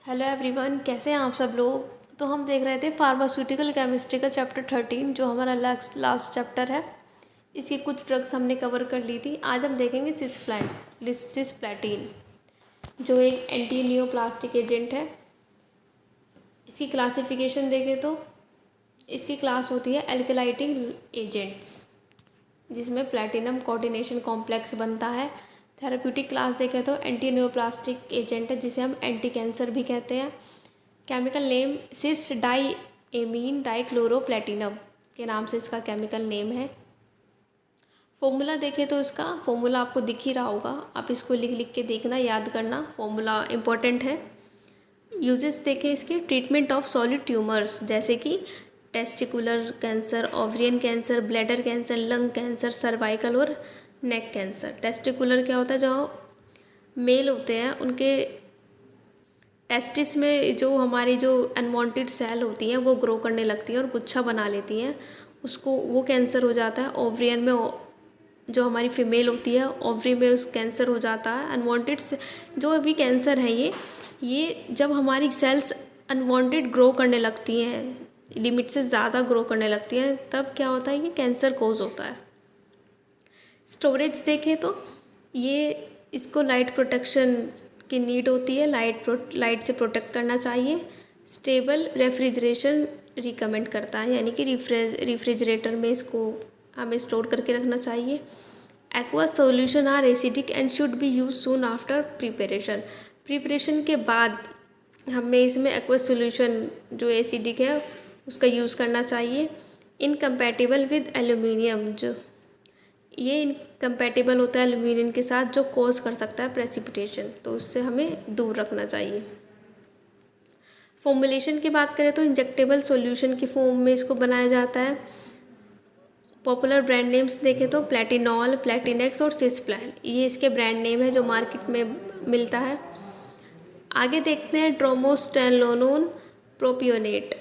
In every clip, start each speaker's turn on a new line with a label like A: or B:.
A: Hello everyone, कैसे हैं आप सब लोग। तो हम देख रहे थे फार्मास्यूटिकल केमिस्ट्री का चैप्टर 13 जो हमारा लास्ट चैप्टर है। इसकी कुछ ड्रग्स हमने कवर कर ली थी। आज हम देखेंगे सिस्प्लैटिन जो एक एंटी नियोप्लास्टिक एजेंट है। इसकी क्लासिफिकेशन देखें तो इसकी क्लास होती है एल्केलाइटिंग एजेंट्स, जिसमें प्लैटिनम कोऑर्डिनेशन कॉम्प्लेक्स बनता है। थेराप्यूटिक क्लास देखें तो एंटी नियोप्लास्टिक एजेंट है, जिसे हम एंटी कैंसर भी कहते हैं। केमिकल नेम सिस डाई एमीन डाइक्लोरोप्लैटिनम के नाम से इसका केमिकल नेम है। फॉर्मूला देखें तो इसका फॉर्मूला आपको दिख ही रहा होगा, आप इसको लिख लिख के देखना, याद करना, फॉर्मूला इम्पोर्टेंट है। यूजेस देखें इसके, ट्रीटमेंट ऑफ सॉलिड ट्यूमर्स जैसे कि testicular cancer, ovarian cancer, bladder cancer, lung cancer, cervical और नेक कैंसर। टेस्टिकुलर क्या होता है, जो मेल होते हैं उनके टेस्टिस में जो हमारी जो अनवांटेड सेल होती हैं वो ग्रो करने लगती हैं और गुच्छा बना लेती हैं, उसको वो कैंसर हो जाता है। ओवरियन में जो हमारी फीमेल होती है, ओवरी में उस कैंसर हो जाता है। अनवांटेड जो भी कैंसर है ये जब हमारी सेल्स अनवांटेड ग्रो करने लगती हैं, लिमिट से ज़्यादा ग्रो करने लगती हैं, तब क्या होता है, ये कैंसर कोज होता है। स्टोरेज देखें तो ये इसको लाइट प्रोटेक्शन की नीड होती है, लाइट से प्रोटेक्ट करना चाहिए। स्टेबल रेफ्रिजरेशन रिकमेंड करता है, यानी कि रेफ्रिजरेटर में इसको हमें स्टोर करके रखना चाहिए। Aqueous solution are acidic and should be use soon after preparation के बाद हमें इसमें एक्वस सॉल्यूशन जो एसिडिक है उसका यूज़ करना चाहिए। इनकम्पैटिबल विद एल्यूमिनियम, जो ये इनकम्पैटिबल होता है एल्यूमिनियम के साथ, जो कॉज कर सकता है प्रेसिपिटेशन, तो उससे हमें दूर रखना चाहिए। फॉर्मुलेशन की बात करें तो इंजेक्टेबल सॉल्यूशन की फॉर्म में इसको बनाया जाता है। पॉपुलर ब्रांड नेम्स देखें तो प्लैटिनॉल, प्लैटिनेक्स और सिस्प्लान, ये इसके ब्रांड नेम है जो मार्केट में मिलता है। आगे देखते हैं ट्रोमोस्टेनलोन प्रोपियोनेट।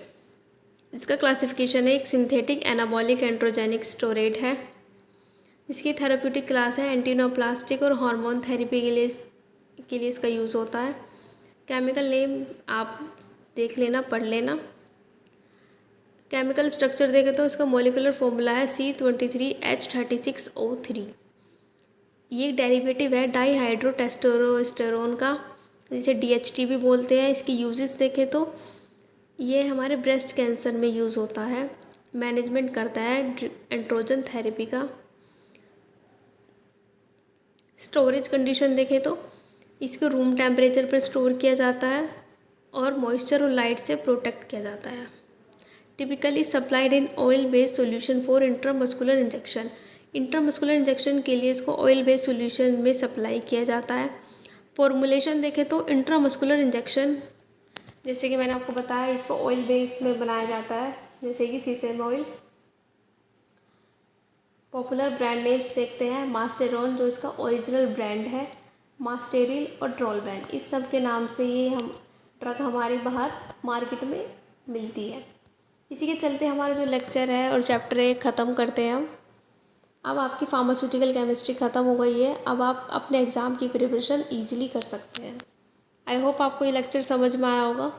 A: इसका क्लासिफिकेशन है एक सिंथेटिक एनाबॉलिक एंड्रोजेनिक स्टेरॉइड है। इसकी थेराप्यूटिक क्लास है एंटीनोप्लास्टिक और हार्मोन थेरेपी के लिए इसका यूज़ होता है। केमिकल नेम आप देख लेना, पढ़ लेना। केमिकल स्ट्रक्चर देखें तो इसका मॉलिक्यूलर फॉर्मूला है C23H36O3। ये एक डेरिवेटिव है डाईहाइड्रोटेस्टोस्टेरोन का, जिसे DHT भी बोलते हैं। इसकी यूजेस देखें तो ये हमारे ब्रेस्ट कैंसर में यूज़ होता है, मैनेजमेंट करता है एंड्रोजन थेरेपी का। स्टोरेज कंडीशन देखें तो इसको रूम टेम्परेचर पर स्टोर किया जाता है और मॉइस्चर और लाइट से प्रोटेक्ट किया जाता है। Typically supplied in oil based solution for intramuscular injection. Intramuscular injection के लिए इसको ऑयल बेस्ड सॉल्यूशन में सप्लाई किया जाता है। फॉर्मुलेशन देखें तो इंट्रामस्कुलर इंजेक्शन, जैसे कि मैंने आपको बताया, इसको ऑयल बेस में बनाया जाता है, जैसे कि sesame oil. Popular brand names देखते हैं, मास्टेरॉन जो इसका ओरिजिनल ब्रांड है, मास्टेरिल और ट्रोलवैन, इस सब के नाम से ये हम ड्रग हमारे बाहर मार्केट में मिलती है। इसी के चलते हमारा जो लेक्चर है और चैप्टर है ख़त्म करते हैं हम। अब आपकी फार्मास्यूटिकल केमिस्ट्री ख़त्म हो गई है, अब आप अपने एग्ज़ाम की प्रिपरेशन ईजिली कर सकते हैं। आई होप आपको ये लेक्चर समझ में आया होगा।